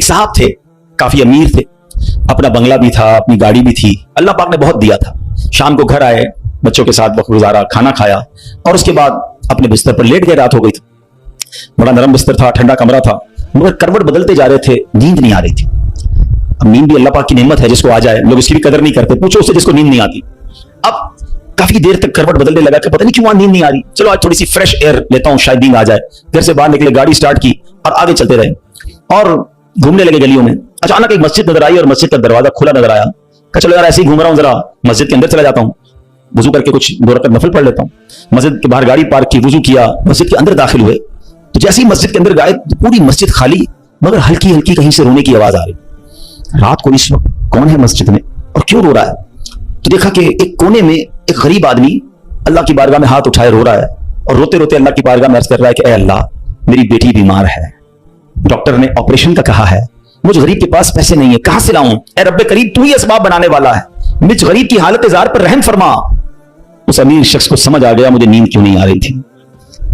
ایک साहब थे, काफी अमीर थे, अपना बंगला भी था, अपनी गाड़ी भी थी, अल्लाह पाक ने बहुत दिया था. शाम को घर आए, बच्चों के साथ वक्त गुजारा, खाना खाया और उसके बाद अपने बिस्तर पर लेट गए. रात हो गई थी, बड़ा नरम बिस्तर था, ठंडा कमरा था, मगर करवट बदलते जा रहे थे, नींद नहीं आ रही थी. अब नींद भी अल्लाह पाक की नेमत है, जिसको आ जाए, लोग इसकी भी कदर नहीं करते. पूछो उससे जिसको नींद नहीं आती. अब काफी देर तक करवट बदलने लगा कि पता नहीं क्यों नींद नहीं आ रही, चलो आज थोड़ी सी फ्रेश एयर लेता हूं, शायद नींद आ जाए. घर से बाहर निकले, गाड़ी स्टार्ट की और आगे चलते रहे और घूमने लगे गलियों में. अचानक एक मस्जिद नजर आई और मस्जिद का दरवाजा खुला नजर आया. कहा चलो यार ऐसे ही घूम रहा हूं, जरा मस्जिद के अंदर चला जाता हूं, वजू करके कुछ 2 रकात नफल पढ़ लेता हूं. मस्जिद के बाहर गाड़ी पार्क की, वजू किया, मस्जिद के अंदर दाखिल हुए तो जैसे ही मस्जिद के अंदर गए पूरी मस्जिद खाली, मगर हल्की हल्की कहीं से रोने की आवाज आ रही. रात को इस वक्त कौन है मस्जिद में और क्यों रो रहा है? तो देखा कि एक कोने में एक गरीब आदमी अल्लाह की बारगाह में हाथ उठाए रो रहा है और रोते रोते अल्लाह की बारगाह में अर्ज कर रहा है कि ऐ अल्लाह, मेरी बेटी बीमार है, डॉक्टर ने ऑपरेशन का कहा है, मुझ गरीब के पास पैसे नहीं है, कहां से लाऊं? ऐ रब्बे करीब, तू ही असबाब बनाने वाला है, मुझ गरीब की हालत जार पर रहम फरमा. उस अमीर शख्स को समझ आ गया मुझे नींद क्यों नहीं आ रही थी,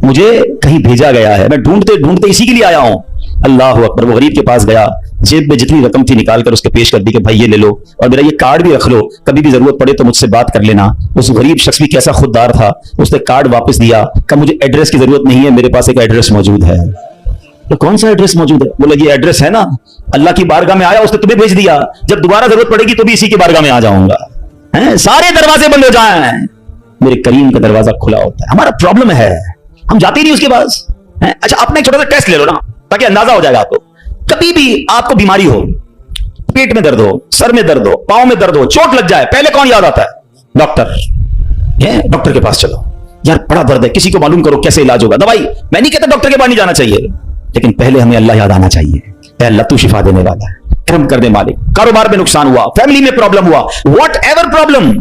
मुझे कहीं भेजा गया है, मैं ढूंढते ढूंढते इसी के लिए आया हूं. अल्लाह अकबर. वो गरीब के पास गया, जेब में जितनी रकम थी निकाल कर उसके पेश कर दी कि भाई ये ले लो और मेरा ये कार्ड भी रख लो, कभी भी जरूरत पड़े तो मुझसे बात कर लेना. उस गरीब शख्स भी कैसा खुददार था, उसने कार्ड वापस दिया, कहा मुझे एड्रेस की जरूरत नहीं है, मेरे पास एक एड्रेस मौजूद है. तो कौन सा एड्रेस मौजूद है? बोला ये एड्रेस है ना, अल्लाह की बारगाह में आया, उसने तुम्हें भेज दिया, जब दोबारा जरूरत पड़ेगी तो भी इसी की बारगाह में आ जाऊंगा. सारे दरवाजे बंद हो जाएं, मेरे करीम का दरवाजा खुला होता है. हमारा प्रॉब्लम है, हम जाते ही नहीं उसके पास. अच्छा अपना एक छोटा सा टेस्ट ले लो ना, ताकि अंदाजा हो जाएगा आपको. कभी भी आपको बीमारी हो, पेट में दर्द हो, सर में दर्द हो, पांव में दर्द हो, चोट लग जाए, पहले कौन याद आता है? डॉक्टर. डॉक्टर के पास चलो, यार बड़ा दर्द है, किसी को मालूम करो कैसे इलाज होगा. दवाई, मैं नहीं कहता डॉक्टर के पास नहीं जाना चाहिए, लेकिन पहले हमें अल्लाह याद आना चाहिए. अल्लाह तू शिफा देने वाला है, करम कर दे मालिक. कारोबार में नुकसान हुआ, फैमिली में प्रॉब्लम हुआ, वॉट एवर प्रॉब्लम,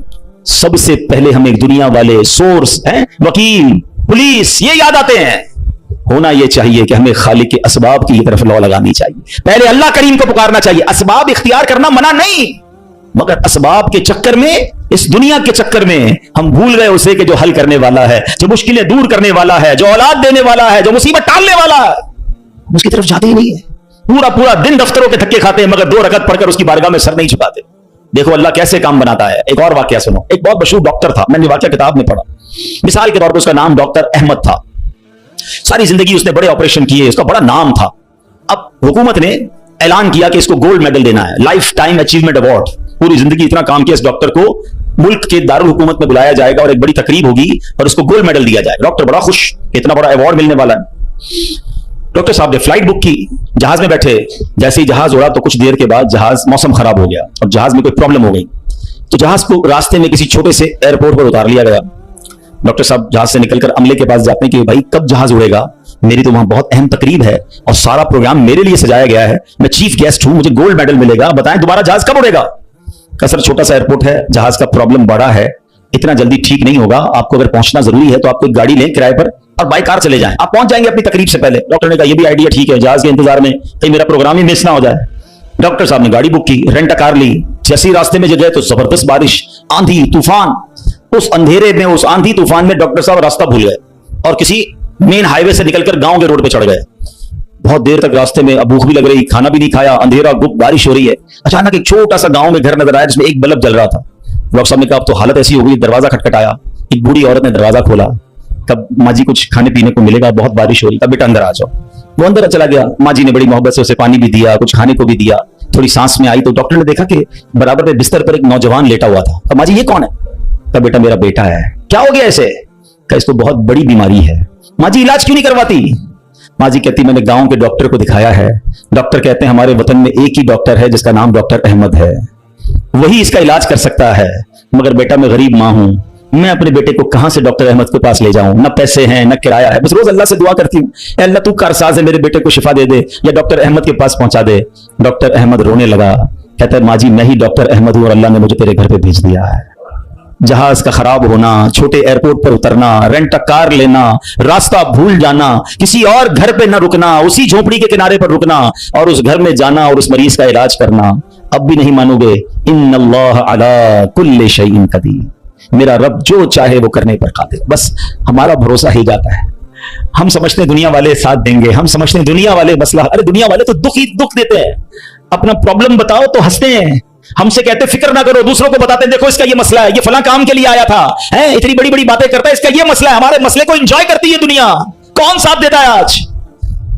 सबसे पहले हमें दुनिया वाले सोर्स हैं, वकील, पुलिस, ये याद आते हैं. होना यह चाहिए कि हमें खालिक के असबाब की तरफ लौ लगानी चाहिए, पहले अल्लाह करीम को पुकारना चाहिए. असबाब इख्तियार करना मना नहीं, मगर असबाब के चक्कर में, इस दुनिया के चक्कर में हम भूल गए उसे कि जो हल करने वाला है, जो मुश्किलें दूर करने वाला है, जो औलाद देने वाला है, जो मुसीबत टालने वाला है, उसकी तरफ जाते ही नहीं है. पूरा पूरा दिन दफ्तरों के धक्के खाते हैं, मगर 2 रकात पढ़कर उसकी बारगाह में सर नहीं झुकाते. देखो अल्लाह कैसे काम बनाता है. एक और वाकया सुनो. एक बहुत मशहूर डॉक्टर था, मैंने वाकया किताब में पढ़ा. मिसाल के तौर पर उसका नाम डॉक्टर अहमद था. सारी जिंदगी उसने बड़े ऑपरेशन किए, उसका बड़ा नाम था. अब हुकूमत ने ऐलान किया कि इसको गोल्ड मेडल देना है, लाइफ टाइम अचीवमेंट अवार्ड. पूरी जिंदगी इतना काम किया इस डॉक्टर को, मुल्क के दारुल हुकूमत में बुलाया जाएगा और एक बड़ी तकरीब होगी और उसको गोल्ड मेडल दिया जाएगा. डॉक्टर बड़ा खुश, इतना बड़ा अवार्ड मिलने वाला है. डॉक्टर साहब ने फ्लाइट बुक की, जहाज में बैठे, जैसे ही जहाज उड़ा तो कुछ देर के बाद जहाज, मौसम खराब हो गया और जहाज में कोई प्रॉब्लम हो गई, तो जहाज को रास्ते में किसी छोटे से एयरपोर्ट पर उतार लिया गया. डॉक्टर साहब जहाज से निकलकर अमले के पास जाते हैं कि भाई कब जहाज उड़ेगा, मेरी तो वहां बहुत अहम तकरीब है और सारा प्रोग्राम मेरे लिए सजाया गया है, मैं चीफ गेस्ट हूं, मुझे गोल्ड मेडल मिलेगा, बताएं दोबारा जहाज कब उड़ेगा? का सर छोटा सा एयरपोर्ट है, जहाज का प्रॉब्लम बड़ा है, इतना जल्दी ठीक नहीं होगा, आपको अगर पहुंचना जरूरी है तो आप कोई गाड़ी लें किराए पर और बाय कार चले जाएं, आप पहुंच जाएंगे अपनी तकरीब से पहले. डॉक्टर ने कहा यह भी आइडिया ठीक है, जहाज के इंतजार में कहीं मेरा प्रोग्राम ही मिस ना हो जाए. डॉक्टर साहब ने गाड़ी बुक की, रेंट कार ली. जैसे ही रास्ते में गए तो जबरदस्त बारिश, आंधी तूफान. उस अंधेरे में, उस आंधी तूफान में डॉक्टर साहब रास्ता भूल गए और किसी मेन हाईवे से निकलकर गांव के रोड पे चढ़ गए. बहुत देर तक रास्ते में, अब भूख भी लग रही, खाना भी नहीं खाया, अंधेरा, गुप्त, बारिश हो रही है. अचानक एक छोटा सा गांव में घर नजर आया जिसमें एक बल्ब जल रहा था. डॉक्टर साहब ने कहा अब तो हालत ऐसी हो गई, दरवाजा खटखटाया. एक बूढ़ी औरत ने दरवाजा खोला. कब माँ जी कुछ खाने पीने को मिलेगा, बहुत बारिश हो रही, तब बेटा अंदर आ जाओ. वो अंदर चला गया. माँ जी ने बड़ी मोहब्बत से उसे पानी भी दिया, कुछ खाने को भी दिया. थोड़ी सांस में आई तो डॉक्टर ने देखा कि बराबर में बिस्तर पर एक नौजवान लेटा हुआ था. अब माँ जी ये कौन है? कहा बेटा मेरा बेटा है. क्या हो गया ऐसे? कहा इसको बहुत बड़ी बीमारी है. माँ जी इलाज क्यों नहीं करवाती? माँ जी कहती मैंने गांव के डॉक्टर को दिखाया है, डॉक्टर कहते हैं हमारे वतन में एक ही डॉक्टर है जिसका नाम डॉक्टर अहमद है, वही इसका इलाज कर सकता है. मगर बेटा मैं गरीब माँ हूं, मैं अपने बेटे को कहां से डॉक्टर अहमद के पास ले जाऊं, न पैसे हैं न किराया है. बस रोज अल्लाह से दुआ करती हूँ, अल्लाह तू कारसाज है, मेरे बेटे को शिफा दे दे या डॉक्टर अहमद के पास पहुंचा दे. डॉक्टर अहमद रोने लगा, कहता है माँ जी मैं ही डॉक्टर अहमद हूं और अल्लाह ने मुझे तेरे घर पे भेज दिया है. जहाज का खराब होना, छोटे एयरपोर्ट पर उतरना, रेंट कार लेना, रास्ता भूल जाना, किसी और घर पे न रुकना, उसी झोपड़ी के किनारे पर रुकना और उस घर में जाना और उस मरीज का इलाज करना. अब भी नहीं मानोगे, इन्नल्लाह अला कुल्लि शैइन कदीर, मेरा रब जो चाहे वो करने पर कादिर. बस हमारा भरोसा ही जाता है, हम समझते हैं दुनिया वाले साथ देंगे, हम समझते हैं दुनिया वाले मसला, अरे दुनिया वाले तो दुख ही दुख देते हैं। अपना प्रॉब्लम बताओ तो हंसते हैं, हमसे कहते फिक्र ना करो, दूसरों को बताते हैं देखो इसका ये मसला है, ये फलां काम के लिए आया था, है इतनी बड़ी बड़ी बातें करता है, इसका ये मसला है। हमारे मसले को एंजॉय करती है दुनिया, कौन साथ देता है आज?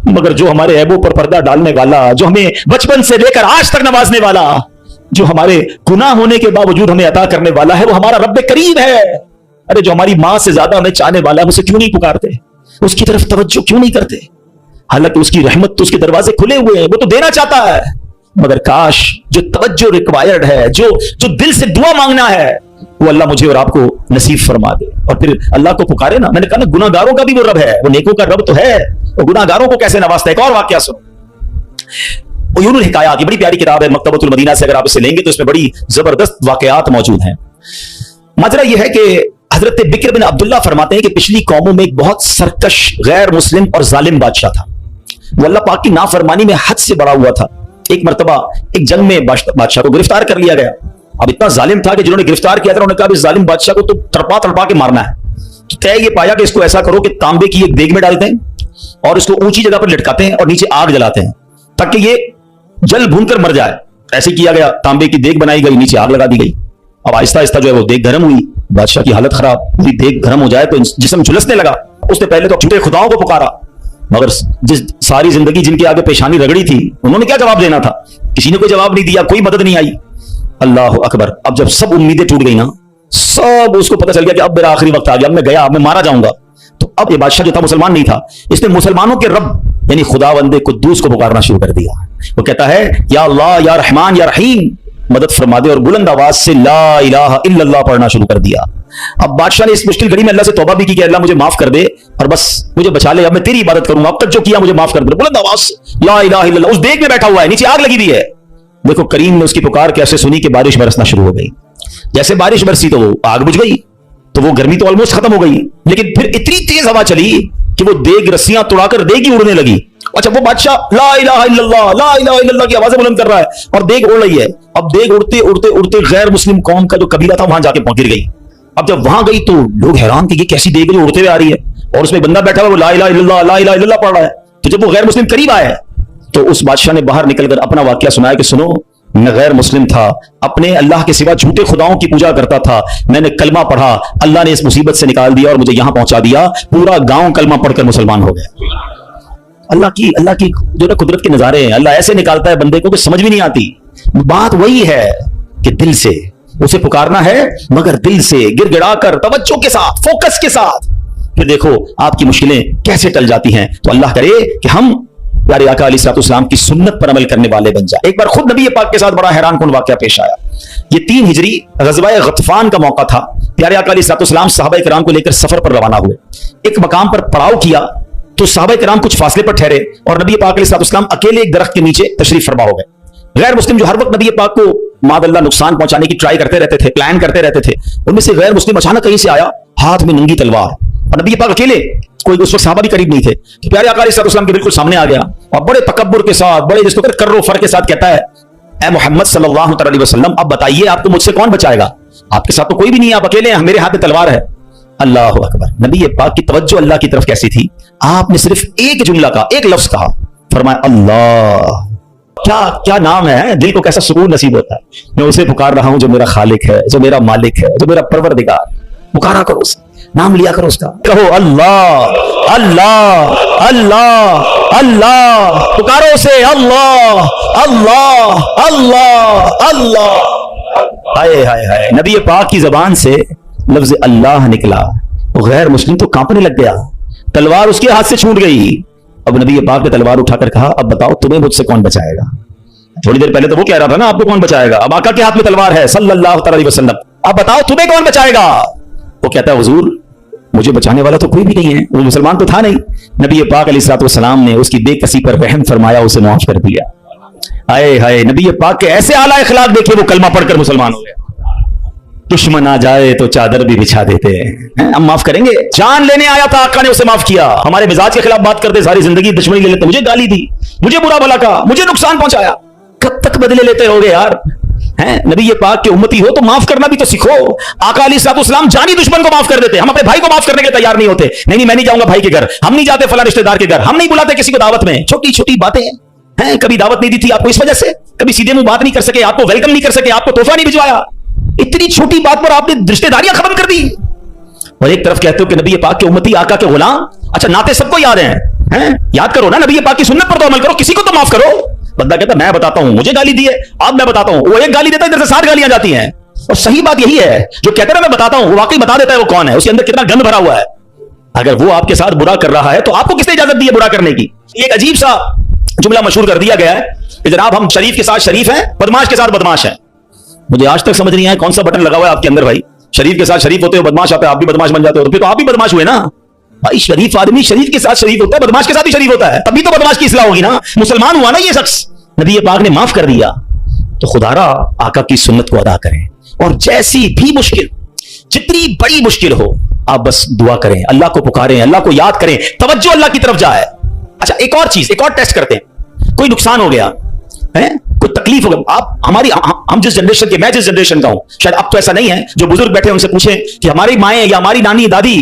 मगर जो हमारे ऐबों पर पर्दा डालने वाला, जो हमें बचपन से लेकर आज तक नवाजने वाला, जो हमारे गुनाह होने के बावजूद हमें अता करने वाला है, वो हमारा रब करीम है। अरे जो हमारी मां से ज्यादा हमें चाहने वाला है, उसे क्यों नहीं पुकारते, उसकी तरफ तवज्जो क्यों नहीं करते? हालांकि उसकी रहमत तो उसके दरवाजे खुले हुए हैं, वो तो देना चाहता है, मगर काश जो तवज्जो रिक्वायर्ड है, जो दिल से दुआ मांगना है, वो अल्लाह मुझे और आपको नसीब फरमा दे। और फिर अल्लाह को पुकारे ना। मैंने कहा ना, गुनाहगारों का भी वो रब है, वो नेकों का रब तो है, वो गुनाहगारों को कैसे नवाजता है। एक और वाकया सुनो, उयूनुल हिकायात, ये बड़ी प्यारी किताब है मकतबतुल मदीना से, अगर आप इसे लेंगे तो इसमें बड़ी जबरदस्त वाकयात मौजूद हैं। मजरा यह है कि हजरत बिक्र बिन अब्दुल्ला फरमाते हैं कि पिछली कौमों में एक बहुत सरकश, गैर मुस्लिम और जालिम बादशाह था। वो अल्लाह पाक की नाफरमानी में हद से बड़ा हुआ था। एक मर्तबा एक जंग में बादशाह को गिरफ्तार कर लिया गया। अब इतना जालिम था कि जिन्होंने गिरफ्तार किया था उन्होंने कहा इस जालिम बादशाह को तो तड़पा तड़पा के मारना है। तो तय ये पाया कि इसको ऐसा करो कि तांबे की एक देग में डालते हैं और इसको ऊंची जगह पर लटकाते हैं और नीचे आग जलाते हैं ताकि ये जल भूनकर मर जाए। ऐसे किया गया, तांबे की देग बनाई गई, नीचे आग लगा दी गई। अब आहिस्ता आहिस्ता जो है वो देग गर्म हुई, बादशाह की हालत खराब, पूरी देग गर्म हो जाए तो जिस्म झुलसने लगा। उसने पहले तो झूठे खुदाओं को पुकारा, मगर जिस सारी जिंदगी जिनके आगे पेशानी रगड़ी थी उन्होंने क्या जवाब देना था? किसी ने कोई जवाब नहीं दिया, कोई मदद नहीं आई। अल्लाह अकबर। अब जब सब उम्मीदें टूट गई ना, सब उसको पता चल गया कि अब मेरा आखिरी वक्त आ गया, अब मैं गया, अब मैं मारा जाऊंगा। तो अब ये बादशाह जो था मुसलमान नहीं था, इसने मुसलमानों के रब यानी खुदावंदे कुद्दूस को पुकारना शुरू कर दिया। वो कहता है या अल्लाह या रहमान या रहीम, मदद फरमा दे, और बुलंद आवाज से ला इलाहा इल्लल्लाह पढ़ना शुरू कर दिया। अब बादशाह ने इस मुश्किल घड़ी में अल्लाह से तौबा भी की कि अल्लाह मुझे माफ कर दे और बस मुझे बचा ले, अब मैं तेरी इबादत करूंगा, अब तक जो किया मुझे माफ कर दे। बुलंद आवाज ला इलाहा इल्लल्लाह। उस देग में बैठा हुआ है, नीचे आग लगी हुई है। देखो करीम ने उसकी पुकार कैसे सुनी कि बारिश बरसना शुरू हो गई। जैसे बारिश बरसी तो वो आग बुझ गई, तो वो गर्मी तो ऑलमोस्ट खत्म हो गई, लेकिन फिर इतनी तेज हवा चली कि वो देग रस्सियां तोड़ाकर देग ही उड़ने लगी। अच्छा, वो बादशाह ला इलाहा इल्लल्लाह की आवाजें बुलंद कर रहा है और देग उड़ रही है। अब देग उड़ते उड़ते उड़ते गैर मुस्लिम कौम का जो कबीला था वहां जाके पहुंच गई। अब जब वहां गई तो लोग हैरान थे कि कैसी देग जो उड़ते हुए आ रही है और उसमें बंदा बैठा हुआ वो ला इलाहा इल्लल्लाह पढ़ रहा है। तो जब वो गैर मुस्लिम करीब आए तो उस बादशाह ने बाहर निकलकर अपना वाकया सुनाया कि सुनो, मैं गैर मुस्लिम था, अपने अल्लाह के सिवा झूठे खुदाओं की पूजा करता था, मैंने कलमा पढ़ा, अल्लाह ने इस मुसीबत से निकाल दिया और मुझे यहां पहुंचा दिया, पूरा गांव कलमा पढ़कर मुसलमान हो गया। अल्लाह की जो ना कुदरत के नजारे हैं, अल्लाह ऐसे निकालता है बंदे को कि समझ भी नहीं आती। बात वही है कि दिल से उसे पुकारना है, मगर दिल से गिड़गिड़ा कर, तवज्जो के साथ, फोकस के साथ, फिर देखो आपकी मुश्किलें कैसे टल जाती हैं। तो अल्लाह करे कि हम प्यारे आका अलैहिस्सलाम की सुन्नत पर अमल करने वाले बन जाए। एक बार खुद नबी पाक के साथ बड़ा हैरान कुन वाकया पेश आया। ये 3 हिजरी ग़ज़वा गतफान का मौका था। प्यारे आका अलैहिस्सलाम सहाबा किराम को लेकर सफर पर रवाना हुए। एक मकाम पर पड़ाव किया तो सहाबा किराम कुछ फासले पर ठहरे और नबी पाक अलैहिस्सलाम अकेले एक दरख्त के नीचे तशरीफ फरमा हो गए। गैर मुस्लिम जो हर वक्त नबी पाक को मादअल्लाह नुकसान पहुंचाने की ट्राई करते रहते थे, प्लान करते रहते थे, उनमें से गैर मुस्लिम अचानक कहीं से आया, हाथ में नंगी तलवार, और नबी पाक अकेले, कोई उस वक्त सहाबा भी करीब नहीं थे। तो प्यारे आका अलैहिस्सलाम के बिल्कुल सामने आ गया और बड़े तकब्बुर के साथ, बड़े जिसको कर्रो फर के साथ कहता है, ए मोहम्मद सल्लल्लाहु अलैहि वसल्लम, अब बताइए आपको मुझसे कौन बचाएगा? आपके साथ तो कोई भी नहीं है, आप अकेले हैं, मेरे हाथ में तलवार है। अल्लाह अकबर। नबी पाक की तवज्जो अल्लाह की तरफ कैसी थी, आपने सिर्फ एक जुमला का, एक लफ्ज कहा, फरमाया अल्लाह। क्या नाम है, दिल को कैसा सुकून नसीब होता है। मैं उसे पुकार रहा हूं जो मेरा खालिक है, जो मेरा मालिक है, जो मेरा परवरदिगार। पुकारा करो उसे, नाम लिया करो उसका, कहो अल्लाह अल्लाह अल्लाह अल्लाह, पुकारो उसे अल्लाह अल्लाह अल्लाह अल्लाह। हाय हाय हाय, नबी पाक की जबान से लफ्ज अल्लाह निकला, वो गैर मुस्लिम तो कांपने लग गया, तलवार उसके हाथ से छूट गई। अब नबी पाक ने तलवार उठाकर कहा, अब बताओ तुम्हें मुझसे कौन बचाएगा? थोड़ी देर पहले तो वो कह रहा था ना आपको कौन बचाएगा, अब आका के हाथ में तलवार है सल्लल्लाहु अलैहि वसल्लम, अब बताओ तुम्हें कौन बचाएगा? वो कहता है हुजूर मुझे बचाने वाला तो कोई भी नहीं है, वो मुसलमान तो था नहीं। नबी पाक अलैहिस्सलाम ने उसकी बेकसी पर रहम फरमाया, उसे माफ कर दिया। हाय हाय, नबी पाक के ऐसे आला अखलाक देखिए, वो कलमा पढ़कर मुसलमान हो गया। दुश्मन आ जाए तो चादर भी बिछा देते हैं, हम माफ करेंगे। जान लेने आया था, आका ने उसे माफ किया। हमारे मिजाज के खिलाफ बात करते, सारी जिंदगी दुश्मनी ले लेते, मुझे गाली दी, मुझे बुरा भला कहा, मुझे नुकसान पहुंचाया, कब तक बदले लेते होगे यार? हैं? नबी ये पाक के उम्मती हो तो माफ करना भी तो सीखो। आका अलैहिस्सलाम जानी दुश्मन को माफ कर देते, हम अपने भाई को माफ करने के लिए तैयार नहीं होते। नहीं मैं नहीं जाऊंगा भाई के घर, हम नहीं जाते फला रिश्तेदार के घर, हम नहीं बुलाते किसी को दावत में। छोटी छोटी बातें हैं। कभी दावत नहीं दी थी आपको इस वजह से, कभी सीधे मुंह बात नहीं कर सके, आपको वेलकम नहीं कर सके, आपको तोहफा नहीं भिजवाया, इतनी छोटी बात पर आपने रिश्तेदारियां खत्म कर दी। और एक तरफ कहते हो कि नबी पाक के उम्मती, आका के गुलाम। अच्छा नाते सबको याद हैं? याद करो ना, नबी पाक की सुन्नत पर तो अमल करो, किसी को तो माफ करो। बंदा कहता मैं बताता हूं, मुझे गाली दी है, अब मैं बताता हूं। वो एक गाली देता है, इधर से 7 गालियां जाती हैं। और सही बात यही है, जो कहता है मैं बताता हूं, वो वाकई बता देता है वो कौन है, उसके अंदर कितना गंद भरा हुआ है। अगर वो आपके साथ बुरा कर रहा है तो आपको किसने इजाजत दी है बुरा करने की? एक अजीब सा जुमला मशहूर कर दिया गया है कि जनाब हम शरीफ के साथ शरीफ हैं, बदमाश के साथ बदमाश हैं। मुझे आज तक समझ नहीं आया कौन सा बटन लगा हुआ है आपके अंदर भाई। शरीफ के साथ शरीफ होते हो, बदमाश आता है, आप भी बदमाश बन जाते हो, तो फिर तो आप भी बदमाश हुए ना भाई। शरीफ आदमी शरीफ के साथ शरीफ होता है, बदमाश के साथ भी शरीफ होता है, तभी तो बदमाश की इस्लाह होगी ना। मुसलमान हुआ ना ये शख्स, नबी पाक ने माफ कर दिया। तो खुदारा आका की सुन्नत को अदा करें, और जैसी भी मुश्किल, जितनी बड़ी मुश्किल हो, आप बस दुआ करें, अल्लाह को पुकारें, अल्लाह को याद करें, तवज्जो अल्लाह की तरफ जाए। अच्छा एक और चीज, एक और टेस्ट करते हैं। कोई नुकसान हो गया है, कोई तकलीफ हो गया, आप हमारी हम जिस जनरेशन के, मैं जिस जनरेशन का हूं, शायद अब तो ऐसा नहीं है, जो बुजुर्ग बैठे उनसे पूछें कि हमारी माएं या हमारी नानी दादी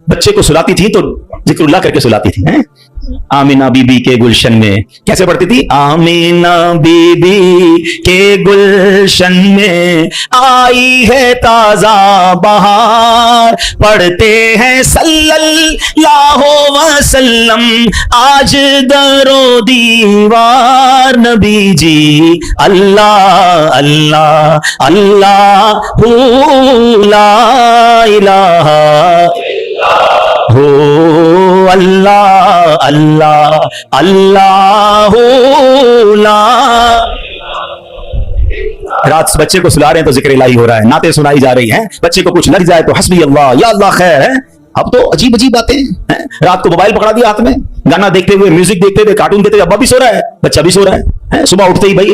बच्चे को सुलाती थी तो जिक्रुल्लाह करके सुलाती थी, हैं? आमीना बीबी के गुलशन में कैसे पढ़ती थी? आमीना बीबी के गुलशन में आई है ताजा बहार, पढ़ते हैं सल्लल्लाहु वसल्लम आज दरो दीवार। नबी जी अल्लाह अल्लाह अल्लाह ला इलाहा हो अल्लाह अल्लाह अल्लाह ला। रात बच्चे को सुला रहे हैं तो जिक्र इलाही हो रहा है, नाते सुनाई जा रही हैं, बच्चे को कुछ लग जाए तो हस्बी अल्लाह या अल्लाह खैर है। अब तो अजीब अजीब बातें हैं। रात को मोबाइल पकड़ा दिया हाथ में, गाना देखते हुए, म्यूजिक देखते हुए, कार्टून देखते हुए, अब्बा भी सो रहा है, बच्चा भी सो रहा है। सुबह उठते ही भाई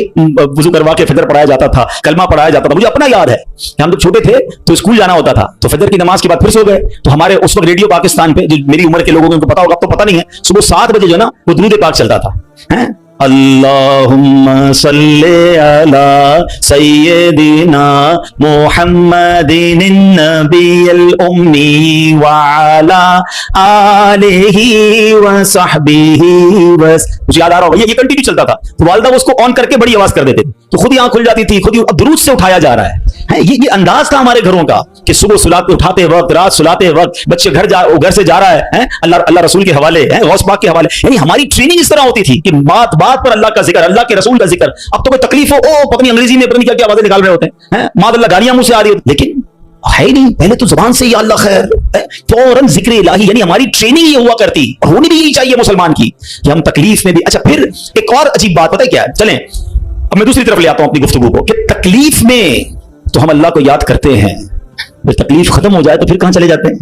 वुजू करवा के फजर पढ़ाया जाता था, कलमा पढ़ाया जाता था। मुझे अपना याद है कि हम जब छोटे थे तो स्कूल जाना होता था, तो फजर की नमाज के बाद फिर सो गए, तो हमारे उस वक्त रेडियो पाकिस्तान पे, जो मेरी उम्र के लोगों को पता होगा, अब तो पता नहीं है, सुबह 7 बजे जो ना वो दुरूद पाक चलता था, हैं? अल्लाहुम्मा सल्ली अला सय्यदिना मुहम्मदिन नबियल उम्मी व अला आलिहि व सहबिहि वस। मुझे याद आ रहा होगा ये कंटिन्यू चलता था, तो वालिदा उसको ऑन करके बड़ी आवाज कर देते थे, तो खुद ही आंख खुल जाती थी, खुद ही। अब दुरूद से उठाया जा रहा है, ये अंदाज था हमारे घरों का कि सुबह सुलाते उठाते वक्त, रात सुलाते वक्त, बच्चे घर से जा रहा है, अल्लाह रसूल के हवाले है, गौस पाक के हवाले। यानी हमारी ट्रेनिंग इस तरह होती थी कि बात बात पर अल्लाह का जिक्र, अल्लाह के रसूल का जिक्र। अब तो कोई तकलीफ हो, ओ पता नहीं अंग्रेजी में पता नहीं क्या क्या आवाजें निकाल रहे होते हैं, मादल्ला गालियां मुंह से आ रही होती, लेकिन है ही नहीं। पहले तो जुबान से या अल्लाह खैर, फौरन जिक्र इलाही। यानी हमारी ट्रेनिंग ये हुआ करती, और होनी भी यही चाहिए मुसलमान की, कि हम तकलीफ में भी। अच्छा फिर एक और अजीब बात पता है क्या है? चलें अब मैं दूसरी तरफ ले आता हूं अपनी गुफ्तगू को, कि तकलीफ में तो हम अल्लाह को याद करते हैं, फिर तकलीफ खत्म हो जाए तो फिर कहां चले जाते हैं?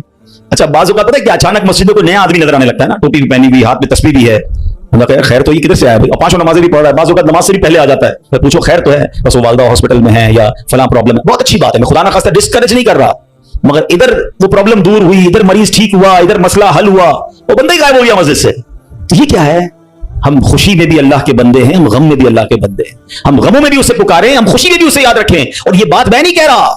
अच्छा बाजू का पता है क्या, अचानक मस्जिदों को नया आदमी नजर आने लगता है ना, टोपी भी पहनी हुई, हाथ में तस्बीह भी है, खैर तो ये किधर से आया भाई, 5 नमाजें भी पढ़ रहा है, बाजू का नमाज से भी पहले आ जाता है, फिर पूछो खैर तो है, बस वो वालिदा हॉस्पिटल में है या फलां प्रॉब्लम है। बहुत अच्छी बात है, मैं खुदा ना खास्ता डिस्करेज नहीं कर रहा, मगर इधर वो प्रॉब्लम दूर हुई, इधर मरीज ठीक हुआ, इधर मसला हल हुआ, वो बंदा ही गायब हो गया मस्जिद से। तो ये क्या है? हम खुशी में भी अल्लाह के बंदे हैं, हम गम में भी अल्लाह के बंदे हैं, हम गमों में भी उसे पुकारें, हम खुशी में भी उसे याद रखें। और ये बात मैं नहीं कह रहा,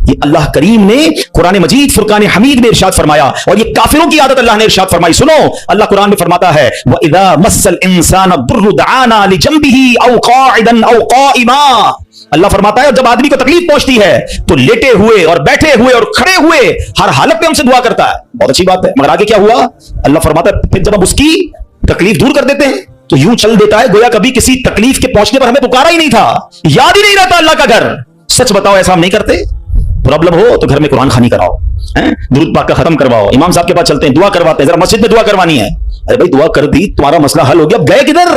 ये अल्लाह करीम ने कुरान मजीद फुरकान हमीद में इरशाद फरमाया, और ये काफिरों की आदत अल्लाह ने इरशाद फरमाई। सुनो, अल्लाह कुरान में फरमाता है, व इज़ा मस्सल इंसान दुर्रु दआना लिजंबिही औ काइदन औ काइमा। अल्लाह फरमाता है जब आदमी को तकलीफ पहुंचती है तो लेटे हुए और बैठे हुए और खड़े हुए हर हालत में हमसे दुआ करता है। बहुत अच्छी बात है, मगर आगे क्या हुआ? अल्लाह फरमाता है फिर जब हम उसकी तकलीफ दूर कर देते हैं तो यूं चल देता है गोया कभी किसी तकलीफ के पहुंचने पर हमें पुकारा ही नहीं था, याद ही नहीं रहता अल्लाह का घर। सच बताओ ऐसा हम नहीं करते? प्रॉब्लम हो तो घर में कुरान खानी कराओ, दुरूद पाक का खत्म करवाओ, इमाम साहब के पास चलते हैं, दुआ करवाते हैं, जरा मस्जिद में दुआ करवानी है। अरे भाई दुआ कर दी, तुम्हारा मसला हल हो गया, अब गए किधर?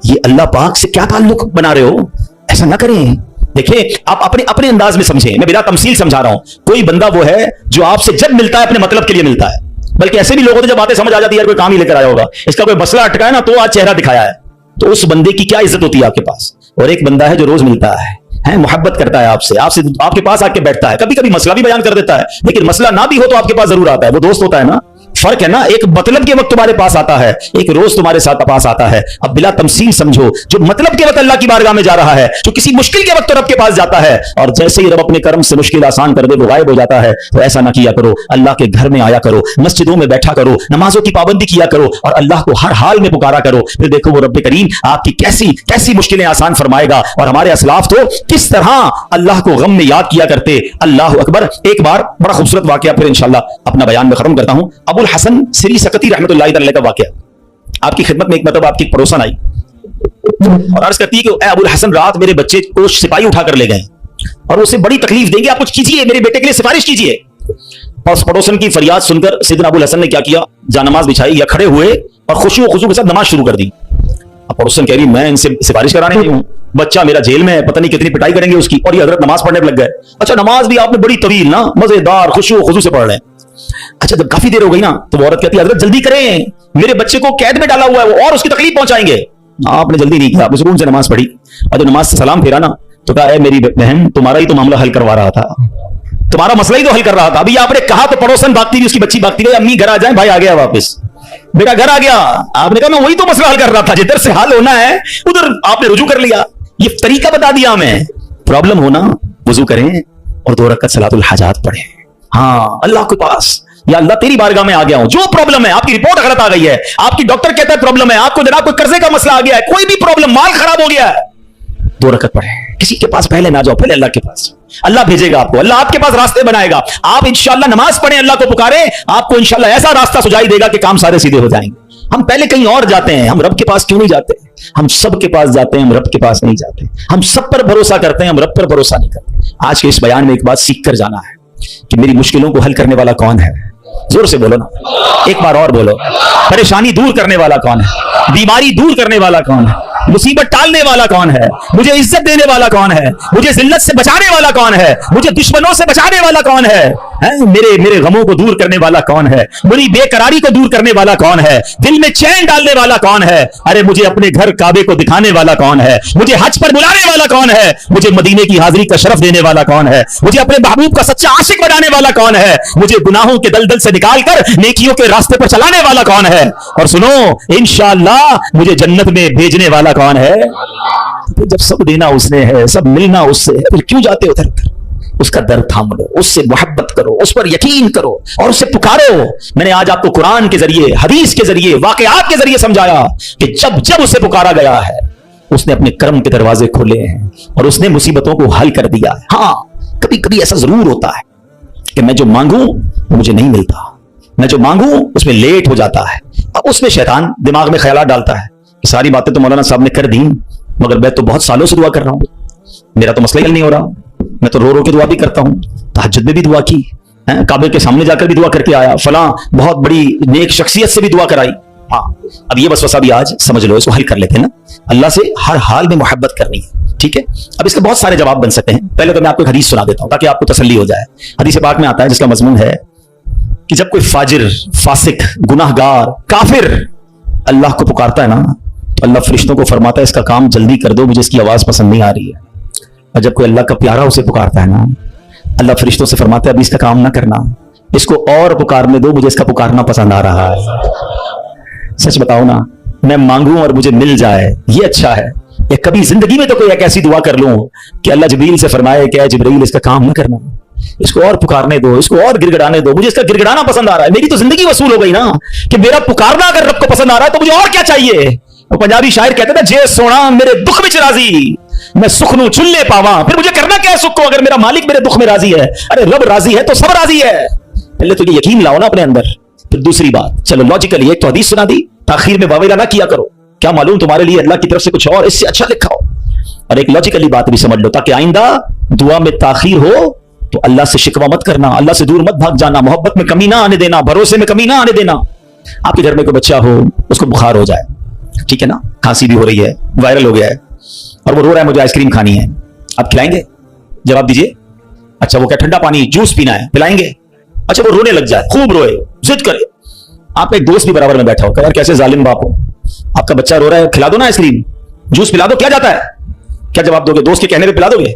ये अल्लाह पाक से क्या ताल्लुक बना रहे हो? ऐसा ना करें। देखिए आप अपने अंदाज में समझें, मैं बिना तमसील समझा रहा हूं। कोई बंदा वो है जो आपसे जब मिलता है अपने मतलब के लिए मिलता है, बल्कि ऐसे भी लोग होते जब बातें समझ आ जाती है यार कोई काम ही लेकर आया होगा, इसका कोई मसला अटका है ना तो आज चेहरा दिखाया है, तो उस बंदे की क्या इज्जत होती है आपके पास। और एक बंदा है जो रोज मिलता है, मोहब्बत करता है आपसे आपके पास आके बैठता है, कभी कभी मसला भी बयान कर देता है, लेकिन मसला ना भी हो तो आपके पास जरूर आता है, वो दोस्त होता है ना। فرق ہے ना, एक मतलब के वक्त तुम्हारे पास आता है, एक रोज तुम्हारे साथ पास आता है. अब बिला तमसील समझो, जो मतलब के वक्त अल्लाह की बारगाह में जा रहा है, जो किसी मुश्किल के वक्त तो रब के पास जाता है, और जैसे ही रब अपने कर्म से मुश्किल आसान कर दे वो गायब हो जाता है. तो ऐसा ना किया करो, अल्लाह के घर में आया करो, मस्जिदों में बैठा करो, नमाजों की पाबंदी किया करो और अल्लाह को हर हाल में पुकारा करो. फिर देखो वो रब करीम आपकी कैसी कैसी मुश्किलें आसान फरमाएगा. और हमारे असलाफ तो किस तरह अल्लाह को गम में याद किया करते. अल्लाह अकबर. एक बार बड़ा खूबसूरत वाकया, फिर इंशाल्लाह अपना बयान में खत्म करता हूं. अबुल हसन सिरी सकती रहमतुल्लाह अलैह का वाकया. आपकी खिदमत में एक मतलब आपकी पड़ोसन आई और अर्ज करती है कि ए अबुल हसन, रात मेरे बच्चे को सिपाही उठा कर ले गए और उसे बड़ी तकलीफ देंगे, आप कुछ कीजिए, मेरे बेटे के लिए सिफारिश कीजिए. और पड़ोसन की फरियाद सुनकर सैयदना अबुल हसन ने क्या किया, जानमाज बिछाई या खड़े हुए और खुशी के साथ नमाज शुरू कर दी. अब पड़ोसन कह रही मैं इनसे सिफारिश कराने नहीं हूं, बच्चा मेरा जेल में है, पता नहीं कितनी पिटाई करेंगे उसकी, और ये हजरत नमाज पढ़ने लग गए. अच्छा, नमाज भी आपने बड़ी तवील ना, मजेदार खुशू से पढ़ रहे हैं. अच्छा, जब काफी देर हो गई ना तो वो औरत कहती है हजरत जल्दी करें, मेरे बच्चे को कैद में डाला हुआ है वो और उसकी तकलीफ पहुंचाएंगे. आपने जल्दी नहीं किया, आपने सुकून से नमाज पढ़ी और जब नमाज से सलाम फेरा ना तो कहा है मेरी बहन, तुम्हारा ही तो मामला हल करवा रहा था, तुम्हारा मसला ही तो हल कर रहा था. अभी आपने कहा तो पड़ोसन भागती हुई, उसकी बच्ची भागती गई, अम्मी घर आ जाए, भाई आ गया वापस, बेटा घर आ गया. आपने कहा मैं वही तो मसला हल कर रहा था, जिधर से हल होना है उधर आपने रुजू कर लिया. ये तरीका बता दिया हमें. प्रॉब्लम होना वुजू करें और 2 रकात सलातुल हाजात पढ़ें. हाँ, अल्लाह के पास, या अल्लाह तेरी बारगाह में आ गया हूं, जो प्रॉब्लम है, आपकी रिपोर्ट गलत आ गई है, आपकी डॉक्टर कहता है प्रॉब्लम है, आपको जनाब कोई कर्जे का मसला आ गया है, कोई भी प्रॉब्लम, माल खराब हो गया है, 2 रकात पढ़ें. किसी के पास पहले ना जाओ, पहले अल्लाह के पास. अल्लाह भेजेगा आपको, अल्लाह आपके पास रास्ते बनाएगा. आप इंशाअल्लाह नमाज पढ़ें, अल्लाह को पुकारें, आपको इंशाअल्लाह ऐसा रास्ता सुझाई देगा कि काम सारे सीधे हो जाएंगे. हम पहले कहीं और जाते हैं, हम रब के पास क्यों नहीं जाते? हम सब के पास जाते हैं, हम रब के पास नहीं जाते. हम सब पर भरोसा करते हैं, हम रब पर भरोसा नहीं करते. आज के इस बयान में एक बात सीख कर जाना है कि मेरी मुश्किलों को हल करने वाला कौन है. जोर से बोलो ना, एक बार और बोलो. परेशानी दूर करने वाला कौन है? बीमारी दूर करने वाला कौन है? मुसीबत टालने वाला कौन है? मुझे इज्जत देने वाला कौन है? मुझे जिल्लत से बचाने वाला कौन है? मुझे दुश्मनों से बचाने वाला कौन है? मेरे गमों को दूर करने वाला कौन है? मेरी बेकरारी को दूर करने वाला कौन है? दिल में चैन डालने वाला कौन है? अरे मुझे अपने घर काबे को दिखाने वाला कौन है? मुझे हज पर बुलाने वाला कौन है? मुझे मदीने की हाजिरी का शरफ देने वाला कौन है? मुझे अपने महबूब का सच्चा आशिक बनाने वाला कौन है? मुझे गुनाहों के दलदल से निकालकर नेकियों के रास्ते पर चलाने वाला कौन है? और सुनो, इंशाअल्लाह मुझे जन्नत में भेजने वाला कौन है? तो जब सब देना उसने है, सब मिलना उससे है, फिर क्यों जाते उधर? उसका दर थाम लो, उससे मोहब्बत करो, उस पर यकीन करो और उससे पुकारो. मैंने आज आपको कुरान के जरिए, हदीस के जरिए, वाकयात के जरिए समझाया कि जब जब उसे पुकारा गया है उसने अपने कर्म के दरवाजे खोले हैं और उसने मुसीबतों को हल कर दिया है. हाँ, कभी कभी ऐसा जरूर होता है कि मैं जो मांगू मुझे नहीं मिलता, मैं जो मांगू उसमें लेट हो जाता है. अब उसमें शैतान दिमाग में ख्याल डालता है कि सारी बातें तो मौलाना साहब ने कर दी, मगर मैं तो बहुत सालों से दुआ कर रहा हूं, मेरा तो मसला ही हल नहीं हो रहा. मैं तो रो रो के दुआ भी करता हूं, तहज्जुद में भी दुआ की, काबे के सामने जाकर भी दुआ करके आया, फलां बहुत बड़ी नेक शख्सियत से भी दुआ कराई. हाँ, अब ये वसवसा भी आज समझ लो, इसको हल कर लेते हैं ना. अल्लाह से हर हाल में मोहब्बत करनी है, ठीक है. अब इसके बहुत सारे जवाब बन सकते हैं. पहले तो मैं आपको एक हदीस सुना देता हूं ताकि आपको तसल्ली हो जाए. हदीस पाक में आता है जिसका मजमून है कि जब कोई फाजिर, फासिक, गुनाहगार, काफिर अल्लाह को पुकारता है ना तो अल्लाह फरिश्तों को फरमाता है इसका काम जल्दी कर दो, मुझे इसकी आवाज पसंद नहीं आ रही है. और जब कोई अल्लाह का प्यारा उसे पुकारता है ना, अल्लाह फरिश्तों से फरमाता है अभी इसका काम ना करना, इसको और पुकारने दो, मुझे इसका पुकारना पसंद आ रहा है. सच बताओ ना, मैं मांगूं और मुझे मिल जाए ये अच्छा है, या कभी जिंदगी में तो कोई एक ऐसी दुआ कर लूं कि अल्लाह जिब्रील से फरमाए क्या जिब्रील इसका काम ना करना, इसको और पुकारने दो, इसको और गिड़गिड़ाने दो, मुझे इसका गिड़गिड़ाना पसंद आ रहा है. मेरी तो जिंदगी वसूल हो गई ना कि मेरा पुकारना अगर रब को पसंद आ रहा है तो मुझे और क्या चाहिए. वो पंजाबी शायर कहते थे जे सोना मेरे दुख में राजी, मैं सुख नू चुल्ले पावा. फिर मुझे करना क्या है सुख को अगर मेरा मालिक मेरे दुख में राजी है? अरे रब राजी है तो सब राजी है. पहले तो ये यकीन लाओ ना अपने अंदर. फिर दूसरी बात, चलो लॉजिकली एक तो हदीस सुना दी, ताखीर में वावेला ना किया करो, क्या मालूम तुम्हारे लिए अल्लाह की तरफ से कुछ और इससे अच्छा लिखा हो. और एक लॉजिकली बात भी समझ लो ताकि आइंदा दुआ में ताखीर हो तो अल्लाह से शिकवा मत करना, अल्लाह से दूर मत भाग जाना, मोहब्बत में कमी ना आने देना, भरोसे में कमी ना आने देना. आपके घर में कोई बच्चा हो, उसको बुखार हो जाए, ठीक है ना, खांसी भी हो रही है, वायरल हो गया है और वो रो रहा है मुझे आइसक्रीम खानी है, आप खिलाएंगे? जवाब दीजिए. अच्छा, वो क्या ठंडा पानी जूस पीना है, पिलाएंगे? अच्छा, वो रोने लग जाए, खूब रोए, जिद करे, आपका एक दोस्त भी बराबर में बैठा हो, यार कैसे जालिम बाप हो, आपका बच्चा रो रहा है, खिला दो ना आइसक्रीम, जूस पिला दो, क्या जाता है? क्या जवाब दोगे? दोस्त के कहने पे पिला दोगे?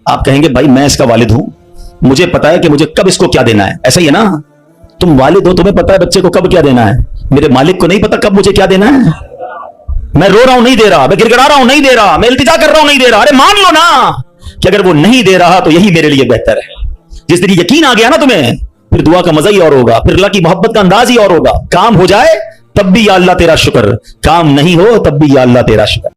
आप कहेंगे भाई मैं इसका वालिद हूं, मुझे पता है कि मुझे कब इसको क्या देना है, ऐसा ही है ना. तुम वालिद हो, तुम्हें पता है बच्चे को कब क्या देना है। मेरे मालिक को नहीं पता कब मुझे क्या देना है। मैं रो रहा हूं नहीं दे रहा, मैं गिड़गिड़ा रहा हूं नहीं दे रहा, मैं इल्तिजा कर रहा हूं नहीं दे रहा। अरे मान लो ना कि अगर वो नहीं दे रहा तो यही मेरे लिए बेहतर है। जिस दिन यकीन आ गया ना तुम्हें, फिर दुआ का मजा ही और होगा, फिर अल्लाह की मोहब्बत का अंदाज ही और होगा। काम हो जाए तब भी या अल्लाह तेरा शुक्र, काम नहीं हो तब भी या अल्लाह तेरा शुक्र।